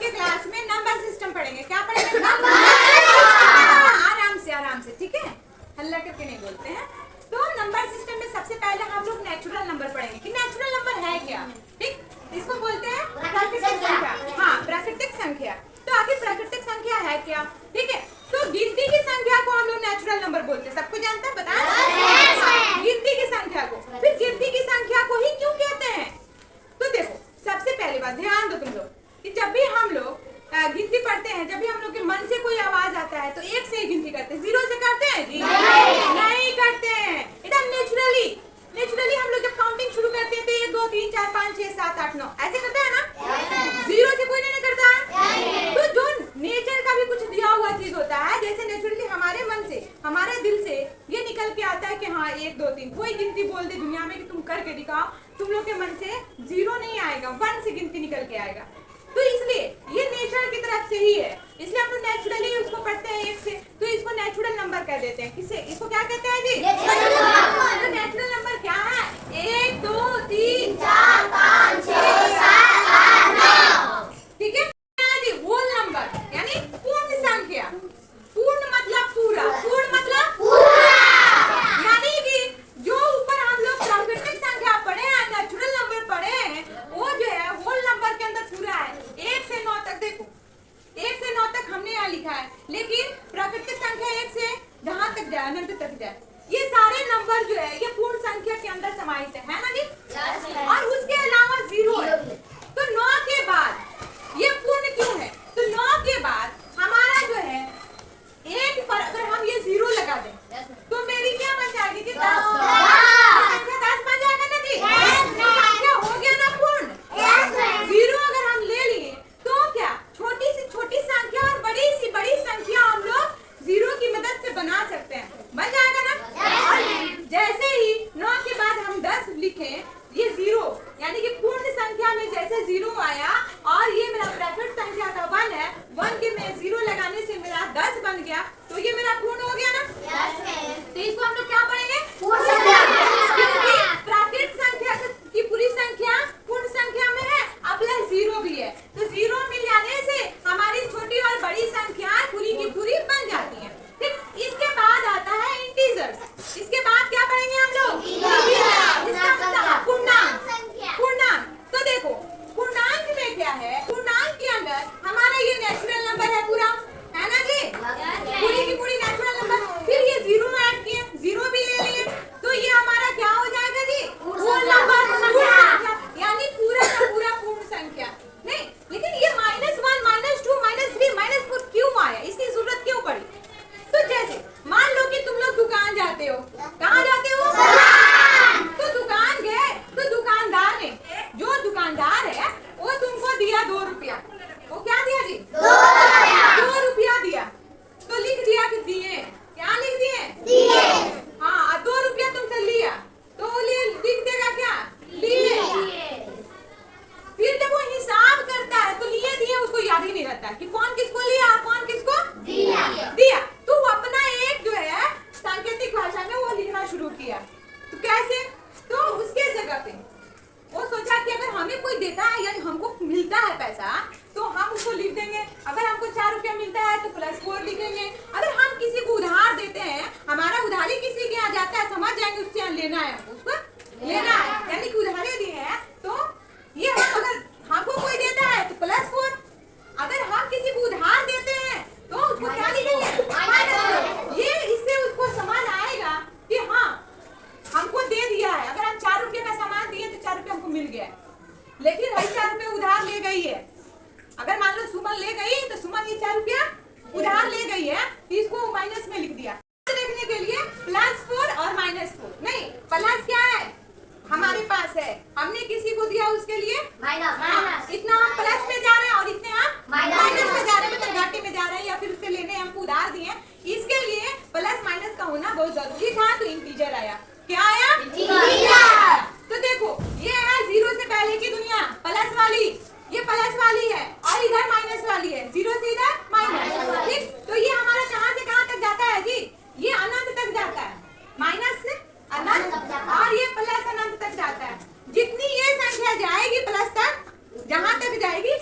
के क्लास में number system पढ़ेंगे। क्या पढ़ेंगे? आराम से, ठीक है, हल्ला करके नहीं बोलते हैं। तो नंबर सिस्टम में सबसे पहले हम लोग नेचुरल नंबर पढ़ेंगे कि नेचुरल नंबर है क्या। ठीक, इसको बोलते हैं प्राकृतिक संख्या। हाँ, प्राकृतिक संख्या। तो आखिर प्राकृतिक संख्या है क्या? ठीक है, तो गिनती की संख्या को हम लोग नेचुरल नंबर बोलते हैं। सबको जानता है? बताएं। गिनती की संख्या को। फिर गिनती की संख्या को ही क्यों कहते हैं? तो देखो, सबसे पहली बात ध्यान दो तुम लोग कि जब भी हम लोग गिनती पढ़ते हैं, जब भी हम लोग के मन से कोई आवाज आता है तो एक से ही गिनती करते हैं, जीरो से करते हैं जी? नहीं करते हैं। एकदम नेचुरली हम लोग जब काउंटिंग शुरू करते हैं तो 1 2 3 4 5 6 7 8 9 ऐसे करते हैं ना? जीरो से कोई नहीं करता है। तो जो नेचर का भी कुछ दिया हुआ चीज होता है, जैसे नेचुरली हमारे मन से, हमारे दिल से ये निकल के आता है कि हाँ 1 2 3, कोई गिनती बोल दे दुनिया में कि तुम करके दिखाओ, तुम लोग के मन से जीरो नहीं आएगा, 1 से गिनती निकल के आएगा। तो इसलिए ये नेचर की तरफ से ही है, इसलिए हम लोग नेचुरली उसको पढ़ते हैं एक से, तो इसको नेचुरल नंबर कह देते हैं। किसे? इसको क्या कहते हैं जी? तो नेचुरल नंबर क्या है? 1 2 3 4 5 6 7 8 9, ठीक है जी? होल नंबर यानी पूर्ण संख्या। पूर्ण मतलब पूरा, पूर्ण मतलब पूरा, यानी कि जो ऊपर हम लोग प्राकृतिक संख्या पढ़े हैं, नेचुरल नंबर पढ़े हैं, वो जो है होल नंबर के अंदर पूरा है। 1 से 9 तक देखो, 1 से 9 तक हमने यहाँ लिखा है, लेकिन प्राकृतिक संख्या 1 से जहाँ तक जाए, अनंत तक जाए, ये सारे नंबर जो है ये पूर्ण संख्या के अंदर समाहित है ना जी? और उसके अलावा जीरो है। तो 9 के बाद ये पूर्ण क्यों है? तो 9 के बाद हमारा जो है एक पर अगर हम ये जीरो लगा दें तो मेरी क्या बन जाएगी जी? 10। संख्या 10 बन जाएगा ना जी? संख्या हो गया ना पूर्ण। जीरो अगर हम ले लिए तो क्या छोटी सी छोटी संख्या और बड़ी सी बड़ी संख्या हम लोग जीरो की मदद से बना सकते हैं, बन जाएगा ना? और जैसे ही 9 के बाद हम 10 लिखें, ये जीरो यानी कि पूर्ण संख्या में जैसे जीरो आया और ये मेरा प्राकृतिक संख्या का 1 है, 1 के में जीरो लगाने से मेरा 10 बन गया, तो ये मेरा पूर्ण हो गया ना? तो इसको हम लोग क्या पढ़ेंगे? पूर्ण संख्या। क्योंकि प्राकृतिक संख्या की पूरी संख्या पूर्ण संख्या में है, अब प्लस जीरो भी है, तो जीरो मिल जाने से हमारी छोटी और बड़ी संख्या पूरी की पूरी बन जाती है। ठीक, इसके बाद आता है इंटीजर्स। इसके बाद क्या पढ़ेंगे हम लोग? इसका मतलब पूर्णांक। पूर्णांक, तो देखो पूर्णांक में क्या है? पूर्णांक के अंदर हमारा ये नेचुरल नंबर है पूरा, है ना जी? पूरी की पूरी नेचुरल नंबर। फिर ये जीरो ऐड किए, जीरो भी ले लिए, तो ये हमारा क्या हो जाएगा जी? होल नंबर, यानी पूरा का पूरा पूर्ण संख्या। नहीं, लेकिन ये -1 -2 -3 -4 क्यों आया? इसकी जरूरत क्यों पड़ी? तो जैसे मान लो कि तुम लोग दुकान जाते हो, कहाँ जाते हो? तो दुकान गए तो दुकानदार ने, जो दुकानदार है वो तुमको दिया 2 रुपया। वो क्या दिया जी? 2 रुपया दिया, तो लिख दिया कि दिए। क्या लिख दिए? हाँ, 2 रुपया तुमसे लिया तो वो लिख देगा क्या? लिए। फिर जब वो हिसाब करता है तो लिए दिए उसको याद ही नहीं रहता कि कौन किसको लिया और कौन किसको दिया। तो वो अपना एक जो है सांकेतिक भाषा में वो लिखना शुरू किया। तो कैसे? तो उसके जगह पे वो सोचा कि अगर हमें कोई देता है यानी हमको मिलता है पैसा, तो हम उसको लिख देंगे। अगर हमको 4 रुपया मिलता है तो +4 लिखेंगे। अगर हम किसी को उधार देते हैं, हमारा उधारी किसी के यहाँ जाता है, समझ जाएंगे उससे लेना है, उसको लेना है, यानी कि उधारी दिए हैं, तो ये हम अगर हमको कोई देता है तो +4, अगर हम किसी को उधार देते हैं तो उसको क्या लिखेंगे? ये इससे उसको समझ आएगा कि हाँ हमको दे दिया है। अगर हम 4 रुपये का सामान दिए तो 4 रुपये हमको मिल गया, लेकिन वही 4 रुपये उधार ले गई है। अगर मान लो सुमन ले गई तो सुमन ये 4 रुपया उधार ले गई है, इसको माइनस में लिख दिया। देखने के लिए +4 और -4 नहीं, प्लस क्या है हमारे पास है, हमने किसी को दिया उसके लिए माइनस। इतना हम प्लस में जा रहे हैं और इतने हम माइनस में जा रहे हैं, मतलब घाटे में जा रहे हैं, या फिर उससे लेने हमको उधार दिए। इसके लिए प्लस माइनस का होना बहुत जरूरी था, तो इंटीजर आया। क्या आया? इंटीजर। तो देखो ये है 0 से पहले की दुनिया, प्लस वाली, ये प्लस वाली है और इधर माइनस वाली है, 0 से इधर माइनस। ठीक, तो ये हमारा कहाँ से कहाँ तक जाता है जी? ये अनंत तक जाता है, माइनस से अनंत, और ये प्लस अनंत तक जाता है। जितनी ये संख्या जाएगी प्लस तक, जहाँ तक जाएगी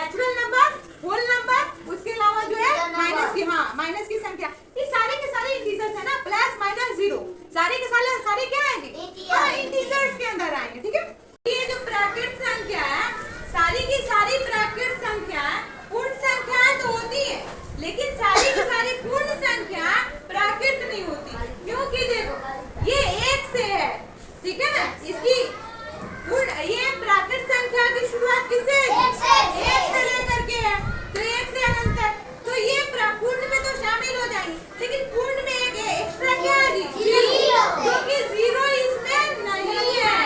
नेचुरल नंबर, होल नंबर, उसके अलावा जो है माइनस की, हाँ माइनस की संख्या, ये सारे के सारे इंटीजर्स है ना, प्लस माइनस जीरो, सारे के सारे क्या आएंगे, हाँ इंटीजर्स के अंदर आएंगे, ठीक है। ये जो प्राकृत संख्या है, सारी की सारी प्राकृत संख्या पूर्ण संख्याएं तो होती है, लेकिन सारी की सारी पूर्ण संख्या प्राकृत नहीं होती, क्योंकि देखो ये एक से है, ठीक है ना, इसकी ये प्राकृत संख्या की शुरुआत किससे, एक से लेकर के है, तो एक से अनंत तक, तो ये पूर्ण में तो शामिल हो जाएंगे, लेकिन पूर्ण में एक एक्स्ट्रा क्या है, क्योंकि जीरो इसमें नहीं है,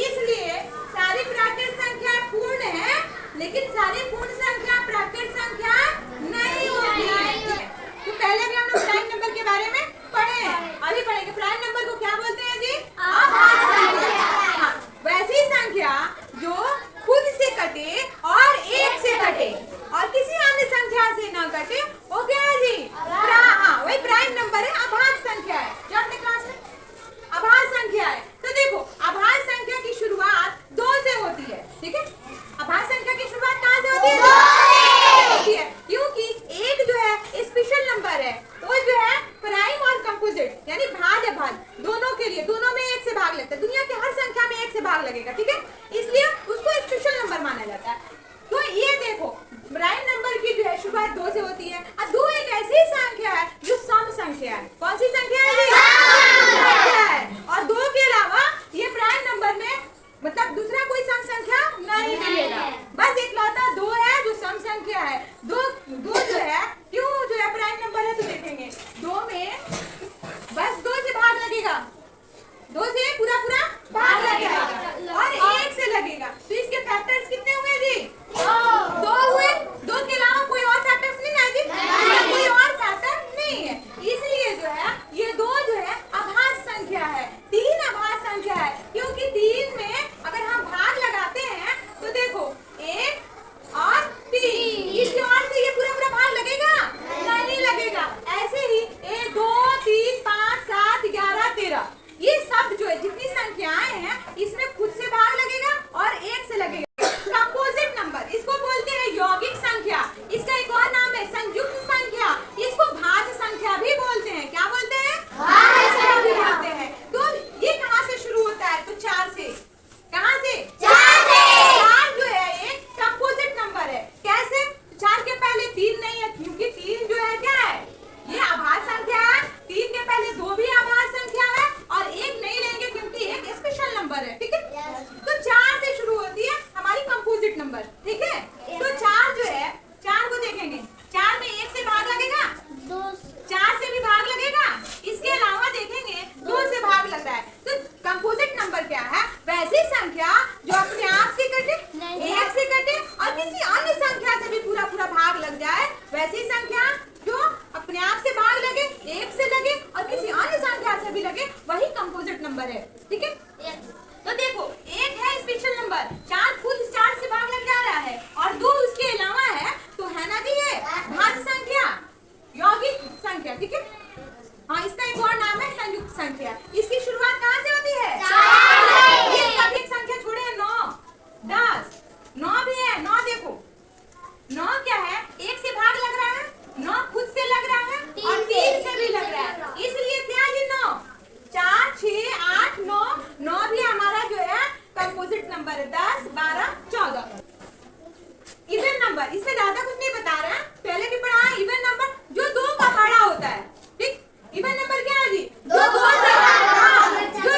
इसलिए सारी प्राकृत संख्या पूर्ण है, लेकिन सारी पूर्ण संख्या प्राकृत संख्या नहीं होती है। तो पहले भी हम लोग प्राइम नंबर के बारे में पढ़े हैं, अभी पढ़ेंगे। प्राइम नंबर को क्या बोलते हैं जी, अभाज्य संख्या। वैसी संख्या जो खुद से कटे और एक से कटे और किसी अन्य संख्या से ना कटे, वो क्या है जी, वही प्राइम नंबर है, अभाज्य संख्या है, जो अपने क्लास में अभाज्य संख्या है। तो देखो अभाज्य संख्या की शुरुआत 2 से होती है, ठीक है, अभाज्य संख्या की शुरुआत कहाँ से होती है, 2 से होती है, क्योंकि एक जो है स्पेशल नंबर है, वो जो है प्राइम और कंपोजिट यानी भाज्य भाज्य दोनों के लिए, दोनों में एक से भाग लगता है, दुनिया की हर संख्या में एक से भाग लगेगा, ठीक है, इसलिए उसको स्पेशल नंबर माना जाता है। तो ये देखो प्राइम नंबर की जो है शुरुआत 2 से होती है, और 2 एक ऐसी संख्या है जो सम संख्या है। कौन सी संख्या है, संख्या है, और 2 के अलावा ये प्राइम नंबर में मतलब दूसरा कोई सम संख्या नहीं मिलेगा, बस इकलौता 2 है जो सम संख्या है। 2 जो है क्यों जो है प्राइम नंबर है, तो देखेंगे 2 में बस 2 से भाग लगेगा, 2 से पूरा भाग लगेगा और 1 से लगेगा, तो इसके फैक्टर्स कितने हुए जी, 2 हुए। 2 के अलावा कोई और फैक्टर्स नहीं है जी, कोई और फैक्टर नहीं है, इसलिए जो है ये 2 जो है अभाज्य संख्या है। 3 अभाज्य संख्या है, क्योंकि 3 में अगर हम भाग लगाते हैं तो देखो 1 और 3, इसके और से ये पूरा भाग लगेगा, नहीं लगेगा। ऐसे ही 1 2 3 5 7 11 13 ये सब जो है जितनी संख्याएं हैं इसमें खुद से भाग लगेगा और 1 से लगेगा। कंपोजिट नंबर इसको बोलते हैं, यौगिक संख्या, इसका एक और नाम है संयुक्त संख्या, इसको भाज्य संख्या भी बोलते हैं। क्या बोलते हैं, भाज्य संख्या भी बोलते हैं। तो ये कहाँ से शुरू होता है, तो 4 से, कहाँ से, 4 से। 4 जो है एक कंपोजिट नंबर है, कैसे, 4 के पहले 3 नहीं है, क्योंकि 3 जो है क्या है, ये अभाज्य संख्या है, 3 के पहले 2 भी अभाज्य संख्या है और 1 नहीं लेंगे क्योंकि 1 स्पेशल नंबर है, ठीक है। तो 4 से शुरू होती है हमारी कंपोजिट नंबर, ठीक है। तो 4 जो है, 4 को देखेंगे, 4 में 1 से भाग लगेगा, 4 से भी भाग लगेगा, इसके अलावा देखेंगे 2 से भाग लग रहा है। तो कंपोजिट नंबर क्या है, वैसी संख्या जो अपने आप से कटे, 1 से कटे और किसी अन्य संख्या से भी पूरा भाग लग जाए, वैसी संख्या जो अपने आप से भाग लगे, 1 से लगे और किसी अन्य संख्या से भी लगे, वही कंपोजिट नंबर है, ठीक है। तो देखो 1 है स्पेशल नंबर, 4 खुद 4 से भाग लग जा रहा है और 2 उसके अलावा है, तो है ना जी ये भाज्य संख्या, यौगिक संख्या, ठीक है। हाँ, इसका एक और नाम है संयुक्त संख्या। इसकी शुरुआत कहाँ से होती है, 4 से। ये सभी एक संख्या छोड़े 9 10 9 भी है, 9 देखो 9 क्या है, 1 से भाग लग रहा है, 9 खुद से लग रहा है और 3 से भी लग रहा है, इसलिए क्या जी 9 4 6 8 9 भी हमारा जो है कंपोजिट नंबर है। 10 12 14 इवन नंबर, इससे ज्यादा कुछ नहीं बता रहे हैं, पहले भी पढ़ा है। इवन नंबर जो 2 का बड़ा होता है, ठीक। इवन नंबर क्या है जी, जो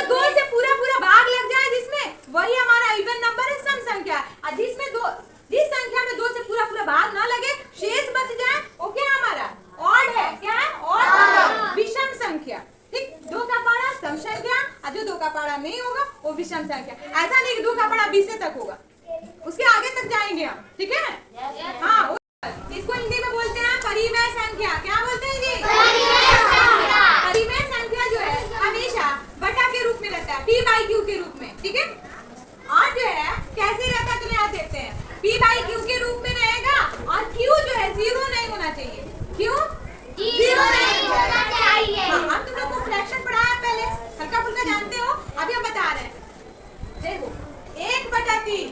2 से पूरा भाग लग जाए जिसमें, वही हमारा इवन नंबर है, सम संख्या। और जिसमें जिस संख्या में 2 से पूरा भाग ना लगे, शेष बच जाए, वो क्या हमारा ऑड है, क्या है ऑड, विषम संख्या, ठीक। 2 का पारा सम संख्या और जो 2 का पारा नहीं होगा वो विषम संख्या। ऐसा नहीं कि 2 का पारा 20 तक होगा, उसके आगे तक जाएंगे हम, ठीक है। हाँ, इसको हिंदी में बोलते हैं परिमेय संख्या। क्या बोलते हैं जी, परिमेय संख्या जो है हमेशा बटा के रूप में रहता है, p/q के रूप में, ठीक है। और जो है कैसे रहता है, तो यहाँ देखते हैं, p/q के रूप में रहेगा और q जो है 0 नहीं होना चाहिए, क्यों 0 नहीं होना चाहिए। हम तुम लोग को फ्रैक्शन पढ़ाया पहले, हल्का फुल्का जानते हो, अभी हम बता रहे हैं। देखो 1/3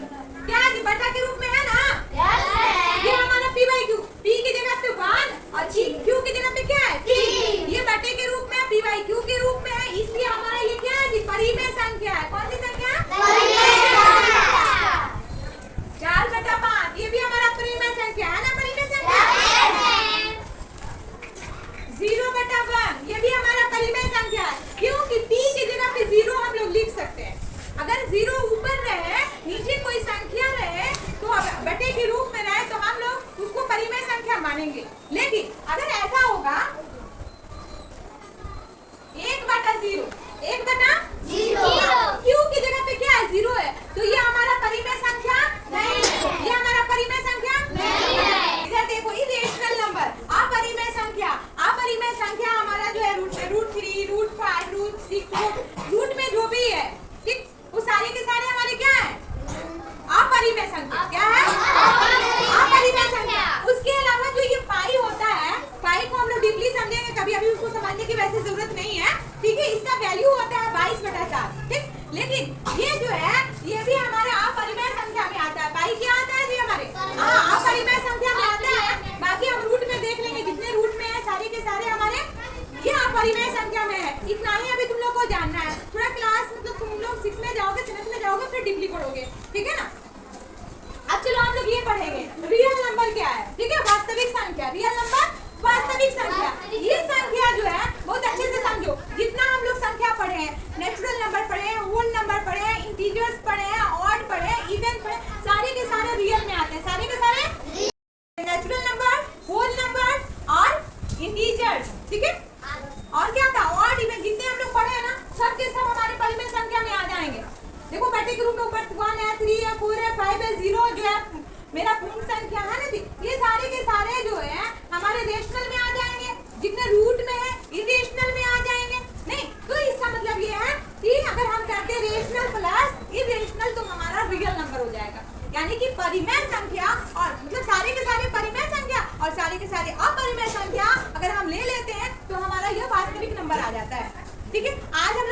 क्या बटा के रूप में है ना, इसलिए हमारा ये क्या है जी, परिमेय संख्या है। कौन सी संख्या? 4/5 ये भी हमारा परिमेय संख्या है ना, परिमेय संख्या। 0/1 ये भी हमारा परिमेय संख्या है। क्योंकि p की जगह पे 0 हम लोग लिख सकते हैं। अगर 0 ऊपर रहे, नीचे कोई संख्या रहे, तो बटे के रूप में रहे, तो हम लोग उसको परिमेय संख्या मानेंगे। लेकिन अगर ऐसा होगा 1/0 क्यों की जगह पे क्या है? 0 है, तो ये हमारा परिमेय संख्या नहीं है। ये हमारा परिमेय संख्या नहीं है। इधर देखो, इरेशनल नंबर, अपरिमेय संख्या। अपरिमेय संख्या हमारा जो है √3, √5, √6, रूट में जो भी है, ठीक, वो सारे के सारे हमारे क्या है? अपरिमेय संख्या। क्या है? अपरिमेय संख्या। उसके अलावा जो ये पाई होता है, पाई को हम लोग डीपली समझेंगे कभी, अभी उसको समझने की वैसे जरूरत नहीं है, ठीक है। इसका वैल्यू होता है 22/7, ठीक। लेकिन ये जो है, ये भी हमारे अपरिमेय संख्या में आता है। पाई क्या आता है जी हमारे? अपरिमेय संख्या में आता है। बाकी हम रूट में देख लेंगे, जितने रूट में है सारे के सारे हमारे ये अपरिमेय संख्या में है। इतना ही अभी तुम लोग को जानना है। थोड़ा क्लास मतलब तुम लोग 6 में जाओगे, 7 में जाओगे, फिर डीपली पढ़ोगे, ठीक है ना। अब चलो हम लोग ये पढ़ेंगे, रियल नंबर क्या है, ठीक है। वास्तविक संख्या, रियल नंबर, वास्तविक संख्या। ये संख्या जो है बहुत अच्छे से समझो। जितना हम लोग संख्या पढ़े हैं, नेचुरल नंबर पढ़े हैं, होल नंबर पढ़े हैं, इंटीजर्स पढ़े हैं, ऑड पढ़े हैं, इवन पढ़े, सारे के सारे रियल में आते हैं। सारे के सारे नेचुरल नंबर, होल नंबर और इंटीजर्स, ठीक है। और क्या था? Odd even. जितने हम लोग पढ़े हैं ना, सब के सब हमारे परिमेय संख्या में आ जाएंगे। देखो बटे के रूप में ऊपर 1 है, 3 है, 4 है, 5 है, 0 जो है मेरा पूर्ण संख्या है ना जी, ये सारे के सारे जो है हमारे रेशनल में आ जाएंगे। जितने रूट में है, इरेशनल में आ जाएंगे। नहीं, तो इसका मतलब ये है कि अगर हम करते हैं रेशनल प्लस इरेशनल, तो हमारा रियल नंबर हो जाएगा। यानी कि परिमेय संख्या और मतलब सारे के सारे परिमेय संख्या और सारे के सारे अपरिमेय संख्या अगर हम ले लेते हैं, तो हमारा यह वास्तविक नंबर आ जाता है, ठीक है। आज हम